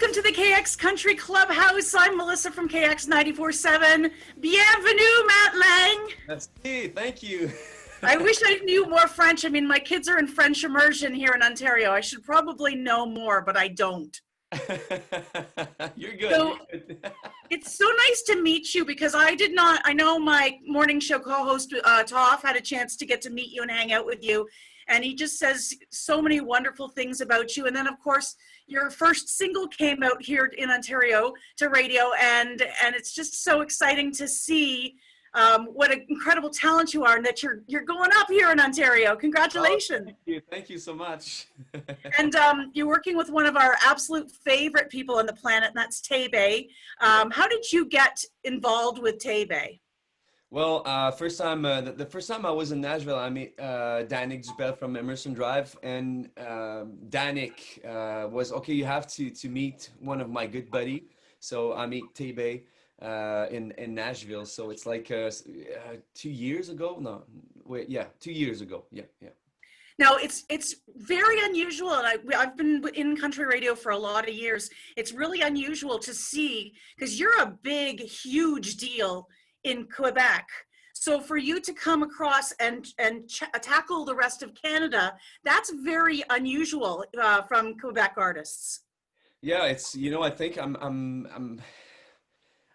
Welcome to the KX Country Clubhouse. I'm Melissa from KX 94.7. Bienvenue, Matt Lang. Merci, thank you. I wish I knew more French. I mean, my kids are in French immersion here in Ontario. I should probably know more, but I don't. You're good. So, you're good. it's so nice to meet you because I know my morning show co-host, Toff, had a chance to get to meet you and hang out with you. And he just says so many wonderful things about you. And then, of course, your first single came out here in Ontario to radio. And it's just so exciting to see what an incredible talent you are and that you're going up here in Ontario. Congratulations. Oh, thank you so much. And you're working with one of our absolute favorite people on the planet, and that's Tay-Bay. How did you get involved with Tay-Bay? Well, the first time I was in Nashville, I met Danik Dupel from Emerson Drive, and Danik was okay. You have to meet one of my good buddy, so I meet Tay-Bay in Nashville. So it's like 2 years ago. No, wait, yeah, 2 years ago. Yeah. Now, it's very unusual, and I've been in country radio for a lot of years. It's really unusual to see, because you're a big, huge deal in Quebec. So for you to come across and tackle the rest of Canada, that's very unusual from Quebec artists. Yeah, it's I think I'm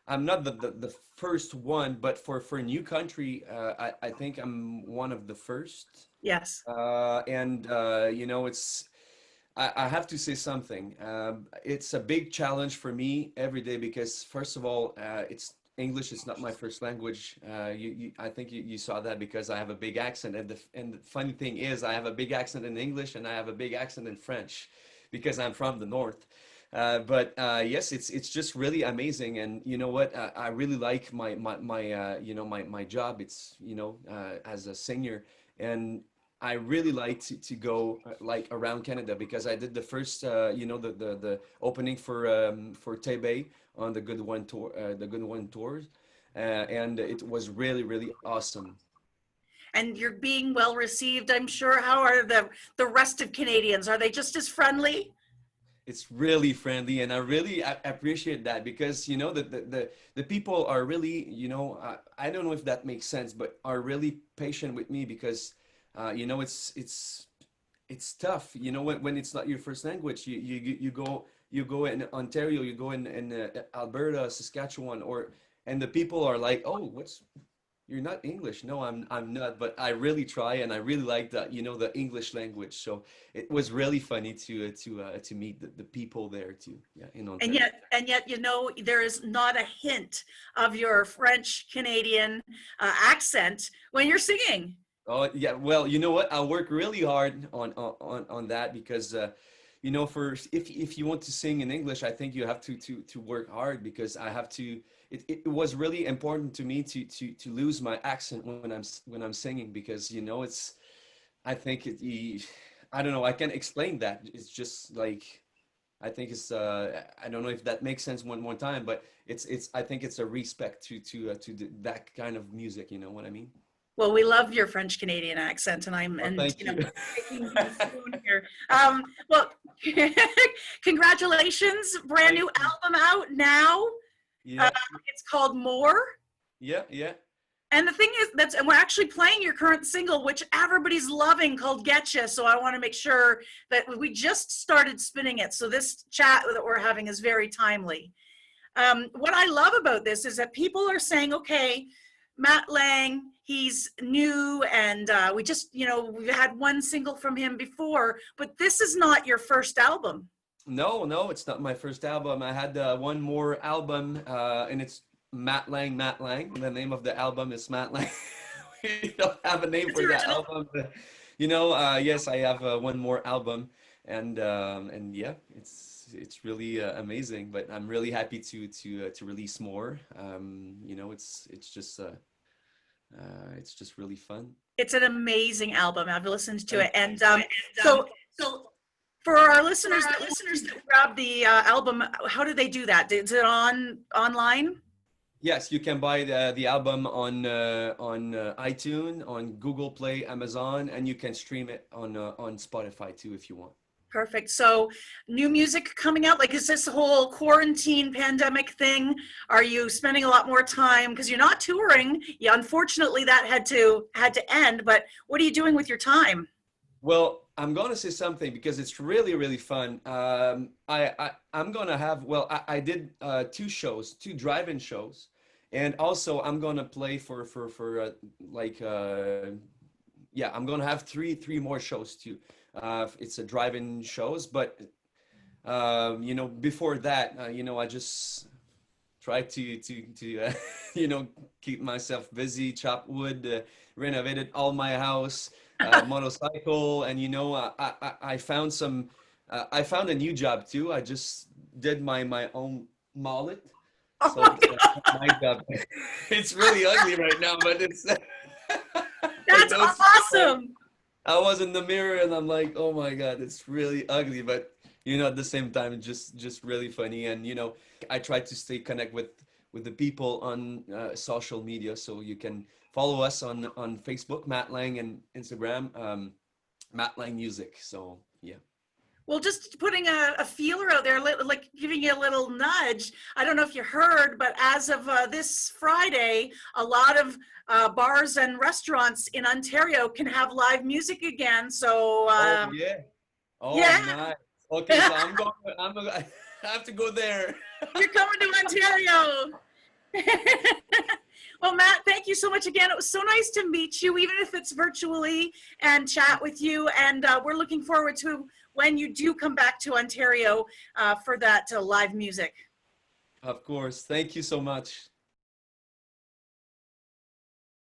not the first one, but for a new country, I think I'm one of the first. Yes. It's I have to say something. It's a big challenge for me every day because first of all, it's English is not my first language. I think you saw that because I have a big accent, and the funny thing is I have a big accent in English and I have a big accent in French because I'm from the north. But yes, it's just really amazing, and you know what? I really like my job. It's as a singer, and I really like to go like around Canada because I did the first the opening for Tay-Bay on the Good One tour, tours, and it was really awesome. And you're being well received, I'm sure. How are the rest of Canadians? Are they just as friendly? It's really friendly, and I really appreciate that because the people are really I don't know if that makes sense, but are really patient with me because it's tough when it's not your first language. You go in Ontario, you go in Alberta, Saskatchewan, and the people are like, oh, you're not English. No, I'm not, but I really try, and I really like that, the English language. So it was really funny to meet the people there too. Yeah, in Ontario. And yet, there is not a hint of your French Canadian accent when you're singing. Oh yeah, well, you know what? I work really hard on that because for if you want to sing in English, I think you have to work hard because I have to. It was really important to me to lose my accent when I'm singing because it's. I think I don't know. I can't explain that. It's just like I think it's. I don't know if that makes sense one more time, but it's. I think it's a respect to that kind of music. You know what I mean? Well, we love your French Canadian accent, and Thank you. taking my phone here. Well, congratulations! Brand new album out now. Yeah. It's called More. Yeah. And the thing is, and we're actually playing your current single, which everybody's loving, called Getcha. So I want to make sure that we just started spinning it. So this chat that we're having is very timely. What I love about this is that people are saying, okay, Matt Lang, he's new, and we've had one single from him before, but this is not your first album. No, it's not my first album. I had one more album, and it's Matt Lang. The name of the album is Matt Lang. We don't have a name for that album, but yes, I have one more album, and yeah, it's really amazing. But I'm really happy to release more. It's just really fun. It's an amazing album. I've listened to it, and so for our listeners that grab the album, how do they do that? Is it online? Yes, you can buy the album on iTunes, on Google Play, Amazon, and you can stream it on Spotify too if you want. Perfect. So new music coming out, like is this whole quarantine pandemic thing? Are you spending a lot more time because you're not touring? Yeah, unfortunately that had to end, but what are you doing with your time? Well, I'm gonna say something because it's really, really fun. I'm gonna have, well, I did two shows, two drive-in shows, and also I'm gonna play for like yeah, I'm gonna have three more shows too. It's a drive-in shows, but you know, before that, you know, I just try to you know, keep myself busy, chop wood, renovated all my house, motorcycle, and you know, I found some, I found a new job too. I just did my own mullet, Oh so my that's God, my job. It's really ugly right now, but it's I that's know it's awesome. I was in the mirror and I'm like, oh my God, it's really ugly, but you know, at the same time, it's just really funny. And you know, I try to stay connect with the people on social media, so you can follow us on Facebook, Matt Lang, and Instagram, Matt Lang Music. So yeah. Well, just putting a feeler out there, like giving you a little nudge. I don't know if you heard, but as of this Friday, a lot of bars and restaurants in Ontario can have live music again. So, Oh yeah. Oh yeah, nice. Okay, so I'm going. I have to go there. you're coming to Ontario. Well, Matt, thank you so much again. It was so nice to meet you, even if it's virtually, and chat with you. And we're looking forward to when you do come back to Ontario for that live music. Of course. Thank you so much.